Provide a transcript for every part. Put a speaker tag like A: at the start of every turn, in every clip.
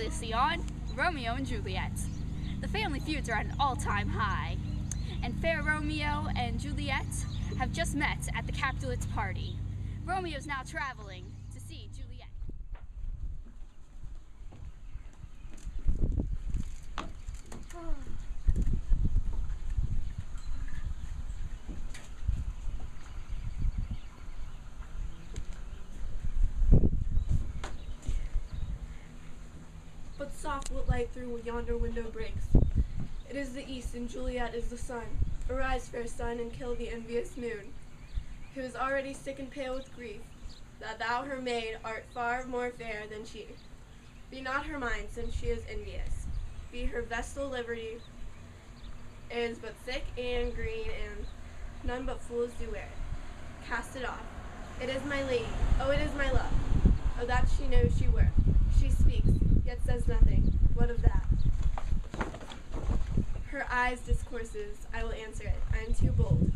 A: previously on Romeo and Juliet. The family feuds are at an all-time high, and fair Romeo and Juliet have just met at the Capulets' party. Romeo is now traveling to see Juliet.
B: But soft what light through yonder window breaks. It is the east, and Juliet is the sun. Arise, fair sun, and kill the envious moon, who is already sick and pale with grief, that thou, her maid, art far more fair than she. Be not her mind, since she is envious. Be her vestal liberty is but thick and green, and none but fools do wear it. Cast it off. It is my lady. Oh, it is my love. Oh, that she knows she worth. She speaks, yet says nothing. What of that? Her eyes discourses, I will answer it. I am too bold.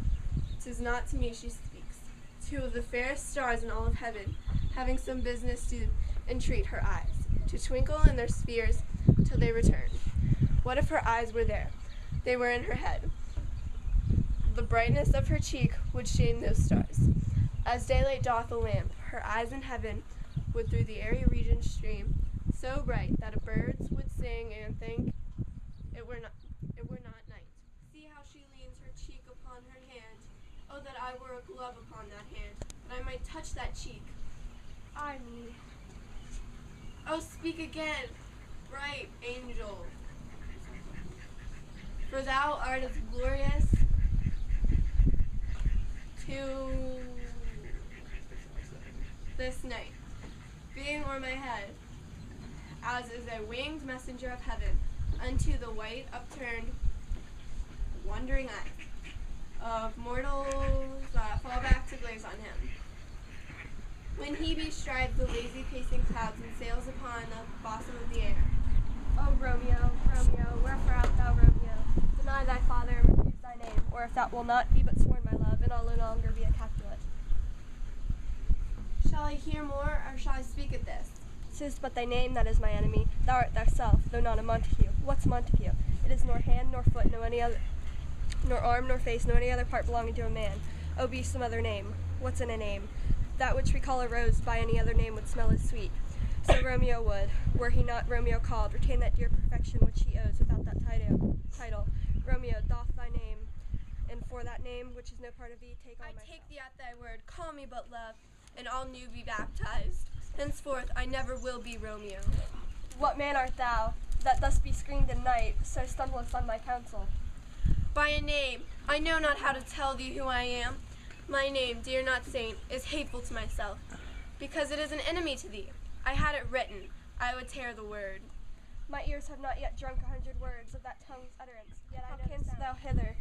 B: 'Tis not to me she speaks. Two of the fairest stars in all of heaven, having some business to entreat her eyes, to twinkle in their spheres till they return. What if her eyes were there? They were in her head. The brightness of her cheek would shame those stars. As daylight doth a lamp, her eyes in heaven would through the airy region stream, so bright that a birds would sing and think it were not night. See how she leans her cheek upon her hand. Oh, that I were a glove upon that hand, that I might touch that cheek. Ay me. Oh, speak again, bright angel. For thou art as glorious to this night, being o'er my head, as is a winged messenger of heaven, unto the white upturned wondering eye of mortals that fall back to glaze on him. When he bestrides the lazy pacing clouds and sails upon the bosom of the air.
C: O Romeo, Romeo, wherefore art thou, Romeo? Deny thy father and refuse thy name, or if that will not, be but sworn my love, and I'll no longer be a Capulet.
B: Shall I hear more, or shall I speak at this?
C: 'Tis but thy name that is my enemy. Thou art thyself, though not a Montague. What's Montague? It is nor hand, nor foot, nor any other, nor arm, nor face, nor any other part belonging to a man. O be some other name. What's in a name? That which we call a rose by any other name would smell as sweet. So Romeo would, were he not Romeo called, retain that dear perfection which he owes without that title. Romeo, doff thy name, and for that name, which is no part of thee, take all myself.
B: I take thee at thy word. Call me but love, and I'll new be baptized. Henceforth I never will be Romeo.
C: What man art thou, that thus be screened in night, so stumblest on my counsel?
B: By a name, I know not how to tell thee who I am. My name, dear not saint, is hateful to myself, because it is an enemy to thee. I had it written, I would tear the word.
C: My ears have not yet drunk 100 words of that tongue's utterance, yet how canst thou hither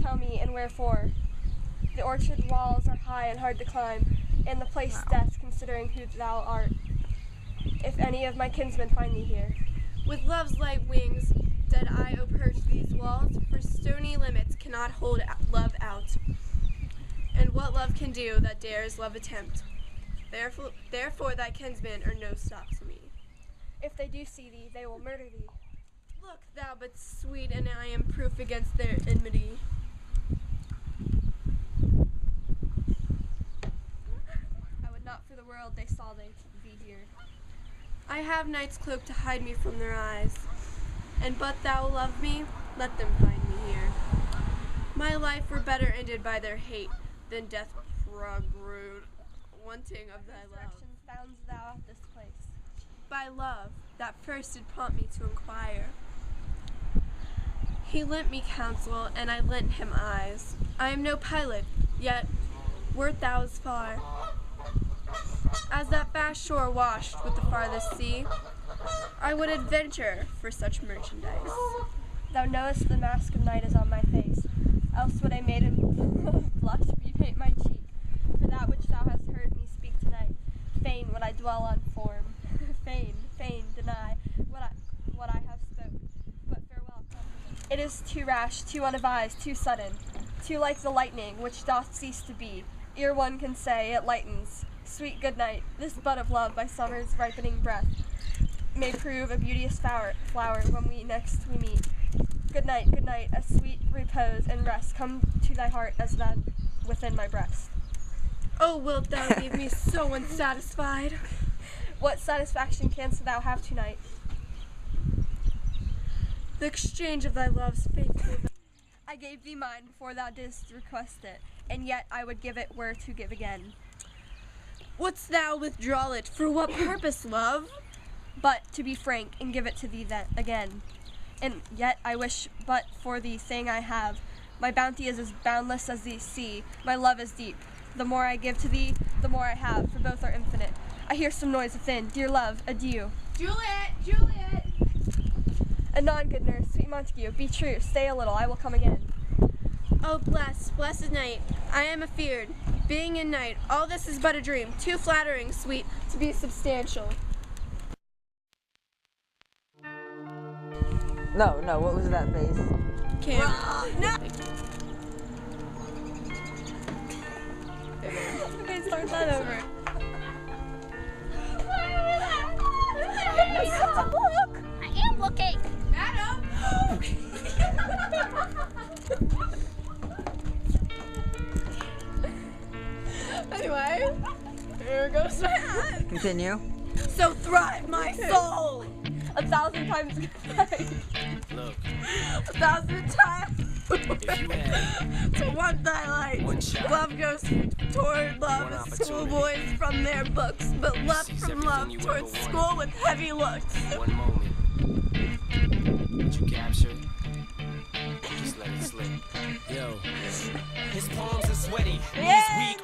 C: tell me, and wherefore? The orchard walls are high and hard to climb, and the place death, considering who thou art, if any of my kinsmen find thee here.
B: With love's light wings did I approach these walls, for stony limits cannot hold love out. And what love can do that dares love attempt? Therefore thy kinsmen are no stop to me.
C: If they do see thee, they will murder thee.
B: Look thou but sweet, and I am proof against their enmity.
C: I would not for the world they saw thee here.
B: I have night's cloak to hide me from their eyes, and but thou love me, let them find me here. My life were better ended by their hate than death progred, wanting of thy love.
C: Found thou at this place?
B: By love, that first did prompt me to inquire. He lent me counsel, and I lent him eyes. I am no pilot, yet wert thou as far as that vast shore washed with the farthest sea, I would adventure for such merchandise.
C: Thou knowest the mask of night is on my face, else would I made him blush repaint my cheek, for that which thou hast heard me speak tonight. Fain would I dwell on form, fain deny what I have spoke, but farewell. It is too rash, too unadvised, too sudden, too like the lightning which doth cease to be, ere one can say it lightens. Sweet good night, this bud of love by summer's ripening breath. may prove a beauteous flower when we next meet. Good night, a sweet repose and rest come to thy heart as that within my breast.
B: Oh, wilt thou leave me so unsatisfied?
C: What satisfaction canst thou have tonight?
B: The exchange of thy love's faithful.
C: I gave thee mine before thou didst request it, and yet I would give it were to give again.
B: Wouldst thou withdraw it? For what purpose, love?
C: But to be frank, and give it to thee then again. And yet I wish but for the thing I have. My bounty is as boundless as the sea, my love is deep. The more I give to thee, the more I have, for both are infinite. I hear some noise within. Dear love, adieu.
B: Juliet!
C: Anon, good nurse, sweet Montague, be true, stay a little, I will come again.
B: Oh, blessed night, I am afeard. Being in night, all this is but a dream, too flattering, sweet, to be substantial.
D: No, what was that face?
B: No!
C: Okay, start that over.
A: Look! I am looking!
B: Adam! Anyway, here goes my hat.
D: Continue.
B: So thrive my soul!
C: 1,000 times goodnight.
E: Look,
B: 1,000 times
E: if you had
B: to want thy light.
E: one shot,
B: Love goes toward love
E: One
B: as
E: opportunity.
B: schoolboys from their books, but love
E: Seize
B: from
E: everything
B: love
E: you
B: towards
E: ever
B: school with heavy looks.
E: one moment that you captured, just let it slip. Yo, his palms are sweaty.
B: Yeah.
E: He's weak.